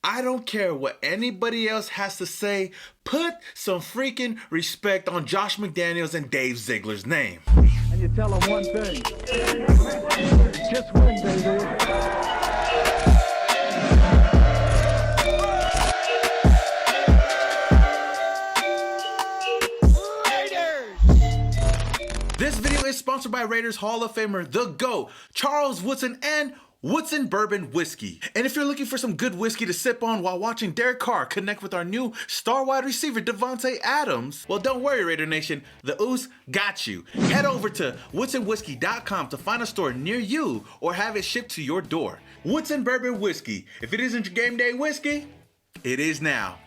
I don't care what anybody else has to say. Put some freaking respect on Josh McDaniels and Dave Ziegler's name. And you tell them one thing. Just win, baby. This video is sponsored by Raiders Hall of Famer, the GOAT, Charles Woodson, and Woodson Bourbon Whiskey. And if you're looking for some good whiskey to sip on while watching Derek Carr connect with our new star wide receiver, Davante Adams, well, don't worry, Raider Nation, the Oos got you. Head over to woodsonwhiskey.com to find a store near you or have it shipped to your door. Woodson Bourbon Whiskey. If it isn't your game day whiskey, it is now.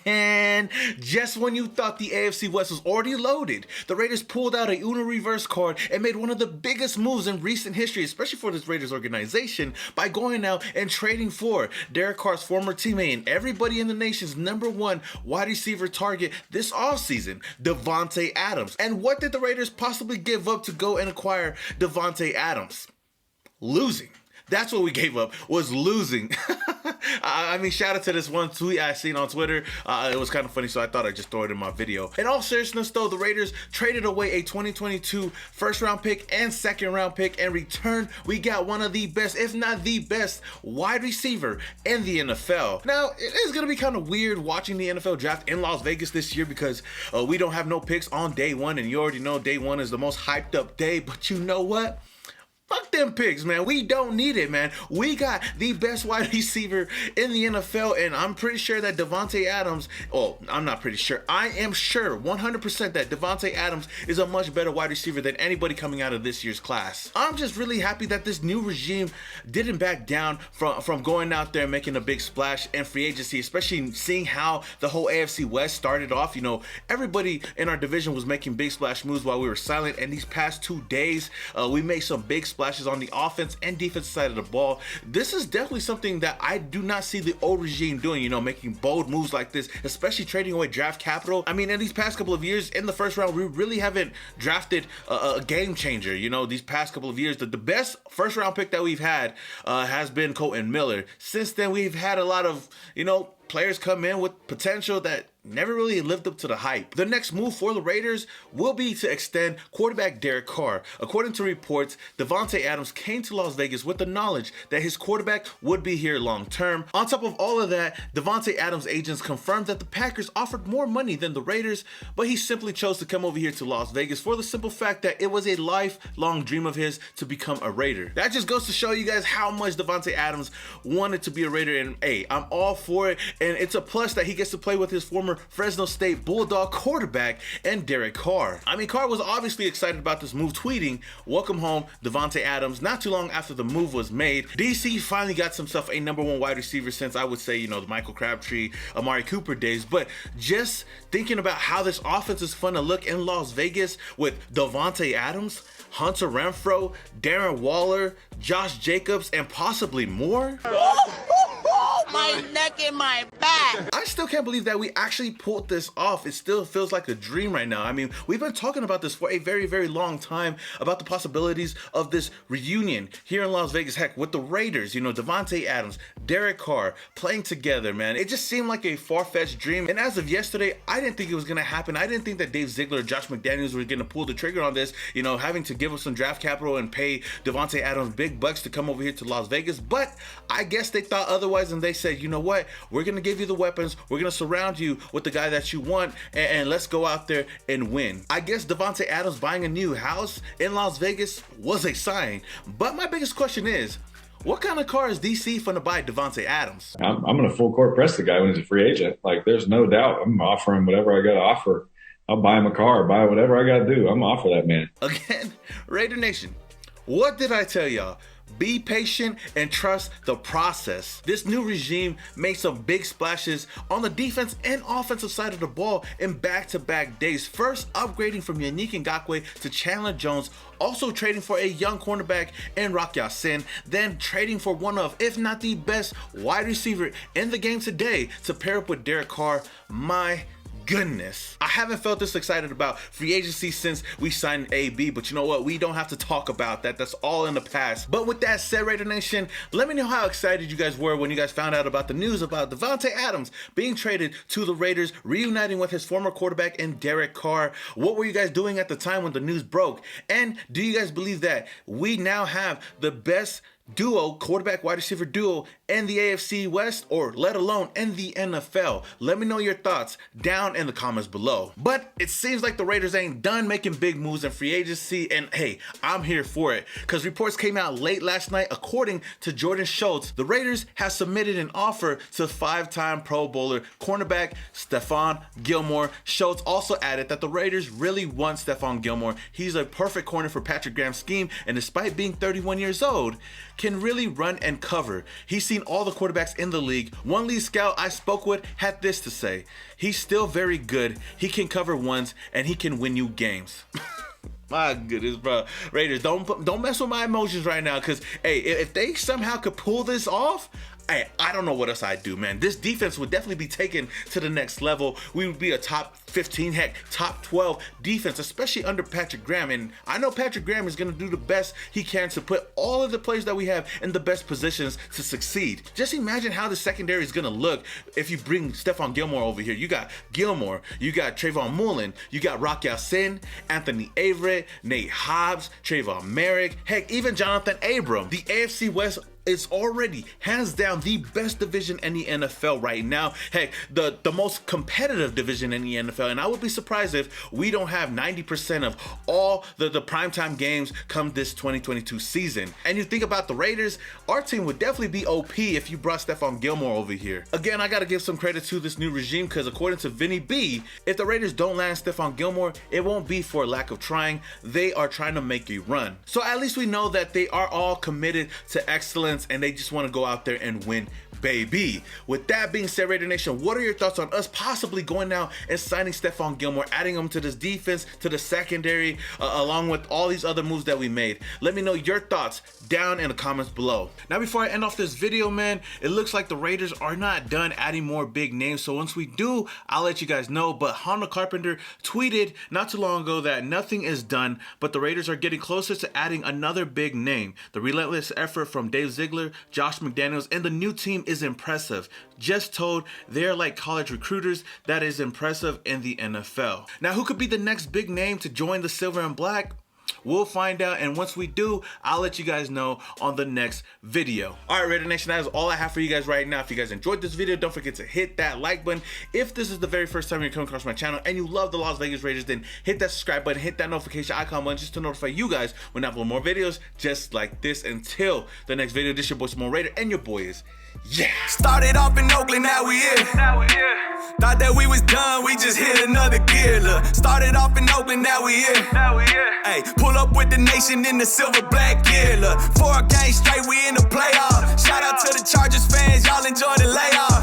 Man, just when you thought the AFC West was already loaded, the Raiders pulled out a Uno reverse card and made one of the biggest moves in recent history, especially for this Raiders organization, by going out and trading for Derek Carr's former teammate and everybody in the nation's #1 wide receiver target this offseason, Davante Adams. And what did the Raiders possibly give up to go and acquire Davante Adams? Losing. That's what we gave up, was losing. I mean, shout out to this one tweet I seen on Twitter. It was kind of funny, so I thought I'd just throw it in my video. In all seriousness, though, the Raiders traded away a 2022 first-round pick and second-round pick. In return, we got one of the best, if not the best, wide receiver in the NFL. Now, it is going to be kind of weird watching the NFL draft in Las Vegas this year because we don't have no picks on day one, and you already know day one is the most hyped-up day. But you know what? Fuck them picks, man. We don't need it, man. We got the best wide receiver in the NFL, and I'm pretty sure that Davante Adams, I'm not pretty sure. I am sure 100% that Davante Adams is a much better wide receiver than anybody coming out of this year's class. I'm just really happy that this new regime didn't back down from going out there and making a big splash in free agency, especially seeing how the whole AFC West started off. You know, everybody in our division was making big splash moves while we were silent, and these past 2 days, we made some big splashes on the offense and defense side of the ball. This is definitely something that I do not see the old regime doing, you know, making bold moves like this, especially trading away draft capital. I mean, in these past couple of years, in the first round, we really haven't drafted a game changer. You know, these past couple of years, the best first round pick that we've had has been Colton Miller. Since then, we've had a lot of, you know, players come in with potential that never really lived up to the hype. The next move for the Raiders will be to extend quarterback Derek Carr. According to reports, Davante Adams came to Las Vegas with the knowledge that his quarterback would be here long term. On top of all of that, Davante Adams' agents confirmed that the Packers offered more money than the Raiders, but he simply chose to come over here to Las Vegas for the simple fact that it was a lifelong dream of his to become a Raider. That just goes to show you guys how much Davante Adams wanted to be a Raider, and hey, I'm all for it, and it's a plus that he gets to play with his former Fresno State Bulldog quarterback and Derek Carr. I mean, Carr was obviously excited about this move, tweeting, "Welcome home, Davante Adams." Not too long after the move was made, DC finally got himself a #1 wide receiver since, I would say, you know, the Michael Crabtree, Amari Cooper days. But just thinking about how this offense is fun to look in Las Vegas with Davante Adams, Hunter Renfrow, Darren Waller, Josh Jacobs, and possibly more. My neck and my back. I still can't believe that we actually pulled this off. It still feels like a dream right now. I mean, we've been talking about this for a very, very long time, about the possibilities of this reunion here in Las Vegas. Heck, with the Raiders, you know, Davante Adams, Derek Carr playing together, man. It just seemed like a far-fetched dream. And as of yesterday, I didn't think it was going to happen. I didn't think that Dave Ziegler or Josh McDaniels were going to pull the trigger on this, you know, having to give us some draft capital and pay Davante Adams big bucks to come over here to Las Vegas. But I guess they thought otherwise, and they said, you know what, we're going to give you the weapons, we're going to surround you with the guy that you want, and let's go out there and win. I guess Davante Adams buying a new house in Las Vegas was a sign, but my biggest question is, what kind of car is DC finna buy Davante Adams? I'm going to full court press the guy when he's a free agent. Like, there's no doubt I'm offering whatever I got to offer. I'll buy him a car, buy whatever I got to do. I'm going to offer that man. Again, Raider Nation, what did I tell y'all? Be patient and trust the process. This new regime made some big splashes on the defense and offensive side of the ball in back-to-back days. First, upgrading from Yannick Ngakoue to Chandler Jones, also trading for a young cornerback in Rock Ya-Sin, then trading for one of, if not the best wide receiver in the game today to pair up with Derek Carr. My goodness. I haven't felt this excited about free agency since we signed AB, but you know what? We don't have to talk about that. That's all in the past. But with that said, Raider Nation, let me know how excited you guys were when you guys found out about the news about Davante Adams being traded to the Raiders, reuniting with his former quarterback in Derek Carr. What were you guys doing at the time when the news broke? And do you guys believe that we now have the best duo, quarterback wide receiver duo in the AFC West, or let alone in the NFL? Let me know your thoughts down in the comments below. But it seems like the Raiders ain't done making big moves in free agency, and hey, I'm here for it, because reports came out late last night. According to Jordan Schultz, the Raiders have submitted an offer to 5-time Pro Bowler cornerback Stephon Gilmore. Schultz also added that the Raiders really want Stephon Gilmore. He's a perfect corner for Patrick Graham's scheme, and despite being 31 years old, can really run and cover. He's seen all the quarterbacks in the league. One lead scout I spoke with had this to say: he's still very good, he can cover ones, and he can win you games. My goodness, bro. Raiders, don't mess with my emotions right now, because hey, if they somehow could pull this off, hey, I don't know what else I'd do, man. This defense would definitely be taken to the next level. We would be a top 15, heck, top 12 defense, especially under Patrick Graham. And I know Patrick Graham is going to do the best he can to put all of the players that we have in the best positions to succeed. Just imagine how the secondary is going to look if you bring Stephon Gilmore over here. You got Gilmore, you got Trayvon Mullen, you got Rock Ya-Sin, Anthony Averett, Nate Hobbs, Trayvon Merrick, heck, even Jonathan Abram. The AFC West is already hands down the best division in the NFL right now. Heck, the most competitive division in the NFL, and I would be surprised if we don't have 90% of all the primetime games come this 2022 season. And you think about the Raiders, our team would definitely be OP if you brought Stephon Gilmore over here. Again, I gotta give some credit to this new regime, because according to Vinny B, if the Raiders don't land Stephon Gilmore, it won't be for lack of trying. They are trying to make a run. So at least we know that they are all committed to excellence, and they just want to go out there and win, baby. With that being said, Raider Nation, what are your thoughts on us possibly going out and signing Stephon Gilmore, adding him to this defense, to the secondary, along with all these other moves that we made? Let me know your thoughts down in the comments below. Now, before I end off this video, man, it looks like the Raiders are not done adding more big names. So once we do, I'll let you guys know. But Honda Carpenter tweeted not too long ago that nothing is done, but the Raiders are getting closer to adding another big name. The relentless effort from Dave Ziegler, Josh McDaniels, and the new team is impressive. Just told they're like college recruiters. That is impressive in the NFL. Now, who could be the next big name to join the Silver and Black? We'll find out, and once we do, I'll let you guys know on the next video. All right, Raider Nation, that is all I have for you guys right now. If you guys enjoyed this video, don't forget to hit that like button. If this is the very first time you're coming across my channel and you love the Las Vegas Raiders, then hit that subscribe button, hit that notification icon button just to notify you guys when I upload more videos just like this. Until the next video, this is your boy Simone Raider, and your boy is Started off in Oakland, now we here. Thought that we was done, we just hit another gear. Look, started off in Oakland, now we here. Hey, pull up with the nation in the silver black gear. Look, 4 games straight, we in the